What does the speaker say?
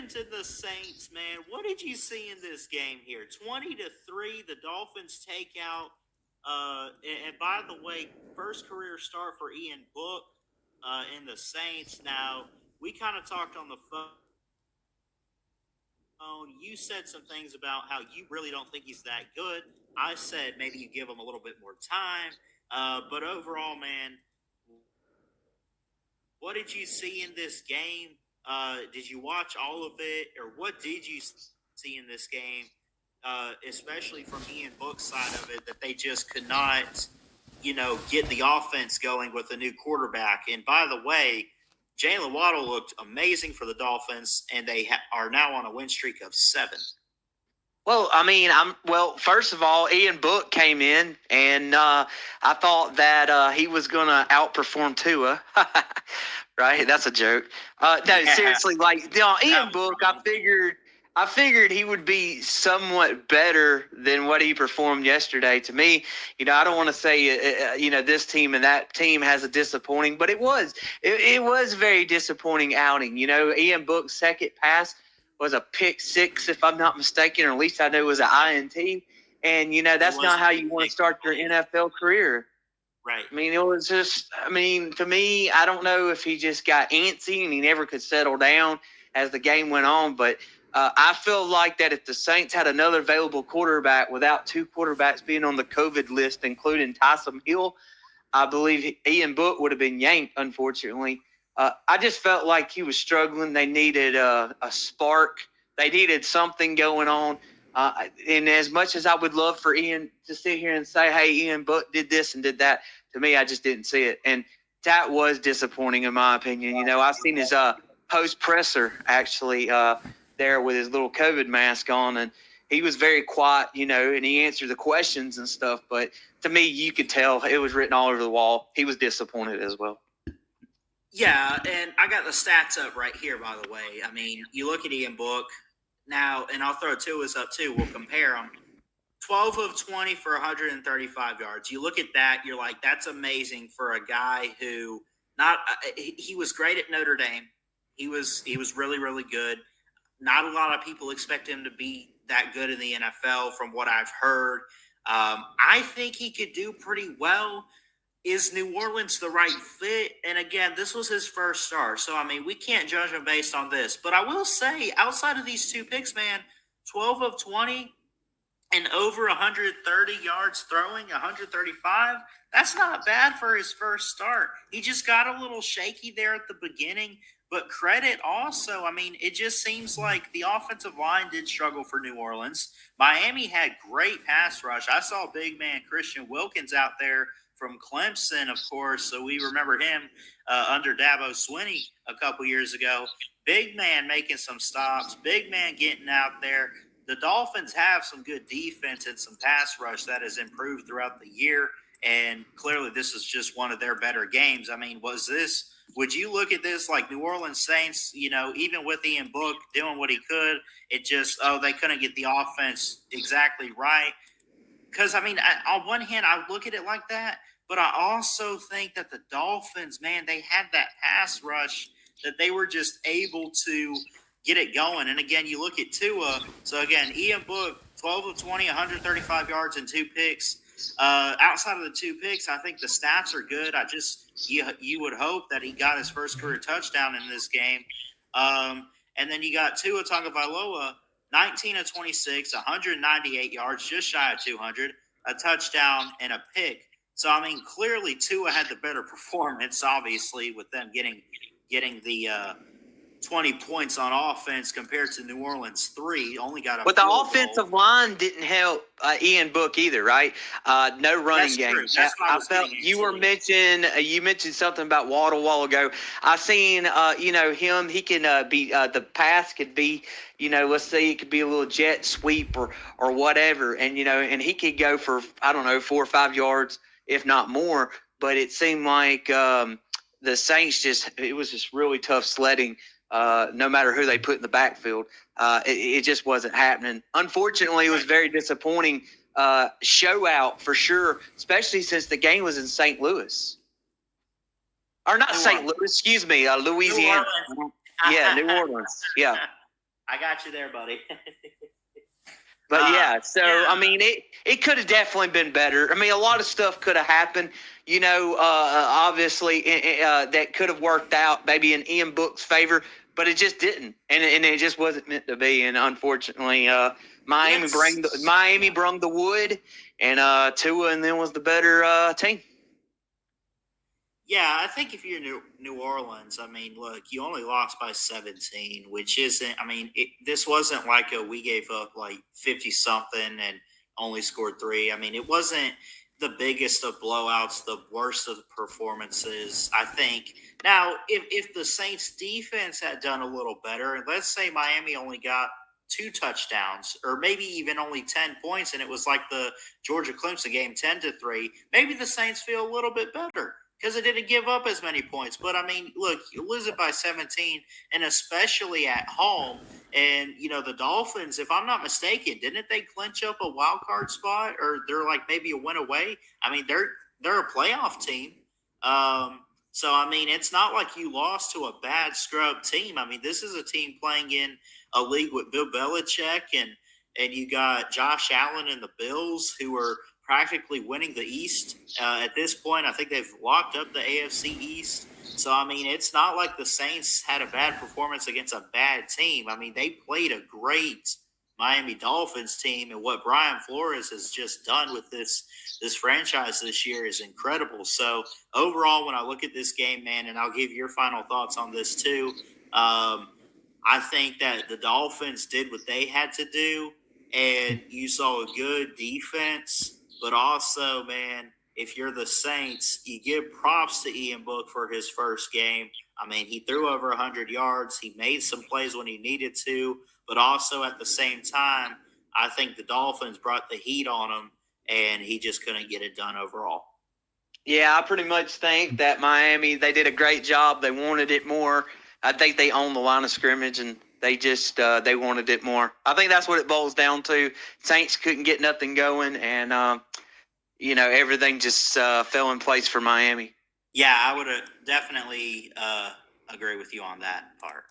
Dolphins and the Saints, man. What did you see in this game here? 20-3, the Dolphins take out. And by the way, first career start for Ian Book in the Saints. Now, we kind of talked on the phone. You said some things about how you really don't think he's that good. I said maybe you give him a little bit more time. But overall, man, what did you see in this game? Did you watch all of it, or what did you see in this game, especially from Ian Book's side of it, that they just could not, get the offense going with a new quarterback? And by the way, Jalen Waddle looked amazing for the Dolphins, and they are now on a win streak of 7. Well, I mean, first of all, Ian Book came in, and I thought that he was going to outperform Tua. Right? That's a joke. No, yeah. Seriously, Ian Book, I figured he would be somewhat better than what he performed yesterday. To me, I don't want to say, this team and that team has a disappointing, but it was a very disappointing outing. Ian Book's second pass was a pick six, if I'm not mistaken, or at least I know it was an INT. And, that's not how you want to start your NFL career. Right. I mean, it was just, to me, I don't know if he just got antsy and he never could settle down as the game went on. But I feel like that if the Saints had another available quarterback without two quarterbacks being on the COVID list, including Taysom Hill, I believe Ian Book would have been yanked, unfortunately. I just felt like he was struggling. They needed a spark. They needed something going on. And as much as I would love for Ian to sit here and say, hey, Ian Book did this and did that, to me, I just didn't see it. And that was disappointing, in my opinion. I've seen his post-presser, actually, there with his little COVID mask on, and he was very quiet, and he answered the questions and stuff. But to me, you could tell it was written all over the wall. He was disappointed as well. Yeah, and I got the stats up right here, by the way. I mean, you look at Ian Book now, and I'll throw Tua's up too. We'll compare them. 12 of 20 for 135 yards. You look at that, you're like, that's amazing for a guy who he was great at Notre Dame. He was really, really good. Not a lot of people expect him to be that good in the NFL from what I've heard. I think he could do pretty well. Is New Orleans the right fit? And again, this was his first start. So, we can't judge him based on this. But I will say, outside of these two picks, man, 12 of 20 and over 130 yards throwing, 135, that's not bad for his first start. He just got a little shaky there at the beginning. But credit also, it just seems like the offensive line did struggle for New Orleans. Miami had great pass rush. I saw big man Christian Wilkins out there from Clemson, of course, so we remember him under Dabo Swinney a couple years ago. Big man making some stops, big man getting out there. The Dolphins have some good defense and some pass rush that has improved throughout the year, and clearly this is just one of their better games. Would you look at this like New Orleans Saints, even with Ian Book doing what he could, it just, they couldn't get the offense exactly right? Because, on one hand, I look at it like that, but I also think that the Dolphins, man, they had that pass rush that they were just able to get it going. And, again, you look at Tua. So, again, Ian Book, 12 of 20, 135 yards and 2 picks. Outside of the 2 picks, I think the stats are good. You would hope that he got his first career touchdown in this game. And then you got Tua Tagovailoa, 19 of 26, 198 yards, just shy of 200, a touchdown and a pick. So, clearly Tua had the better performance, obviously, with them getting the 20 points on offense compared to New Orleans 3. Only got a. But the offensive line didn't help Ian Book either, right? No running game. I felt you mentioned something about Waddle a while ago. I seen him. He can be the pass could be let's say it could be a little jet sweep or whatever, and and he could go for 4 or 5 yards if not more. But it seemed like the Saints it was just really tough sledding. No matter who they put in the backfield, it just wasn't happening. Unfortunately, it was very disappointing show out for sure, especially since the game was in St. Louis. Or not St. Louis, excuse me, Louisiana. New Yeah, New Orleans. Yeah. I got you there, buddy. But yeah, so Yeah. I mean, it could have definitely been better. I mean, a lot of stuff could have happened. Obviously, that could have worked out maybe in Ian Book's favor, but it just didn't, and it just wasn't meant to be. And unfortunately, Miami brung the wood, and Tua and then was the better team. Yeah, I think if you're New Orleans, I mean, look, you only lost by 17, which isn't. I mean, this wasn't like we gave up like 50 something and only scored three. I mean, it wasn't the biggest of blowouts, the worst of the performances. I think now, if the Saints defense had done a little better, and let's say Miami only got two touchdowns or maybe even only 10 points, and it was like the Georgia Clemson game, 10-3, maybe the Saints feel a little bit better because it didn't give up as many points. But I mean, look, you lose it by 17, and especially at home. And the Dolphins, if I'm not mistaken, didn't they clinch up a wild card spot, or they're like maybe a win away? I mean, they're a playoff team. So I mean, it's not like you lost to a bad scrub team. I mean, this is a team playing in a league with Bill Belichick, and you got Josh Allen and the Bills, who are practically winning the East at this point. I think they've locked up the AFC East. So, I mean, it's not like the Saints had a bad performance against a bad team. I mean, they played a great Miami Dolphins team, and what Brian Flores has just done with this franchise this year is incredible. So, overall, when I look at this game, man, and I'll give your final thoughts on this too, I think that the Dolphins did what they had to do, and you saw a good defense. But also, man, if you're the Saints, you give props to Ian Book for his first game. I mean, he threw over 100 yards. He made some plays when he needed to. But also at the same time, I think the Dolphins brought the heat on him, and he just couldn't get it done overall. Yeah, I pretty much think that Miami, they did a great job. They wanted it more. I think they owned the line of scrimmage, and they just they wanted it more. I think that's what it boils down to. Saints couldn't get nothing going, and everything just fell in place for Miami. Yeah, I would definitely agree with you on that part.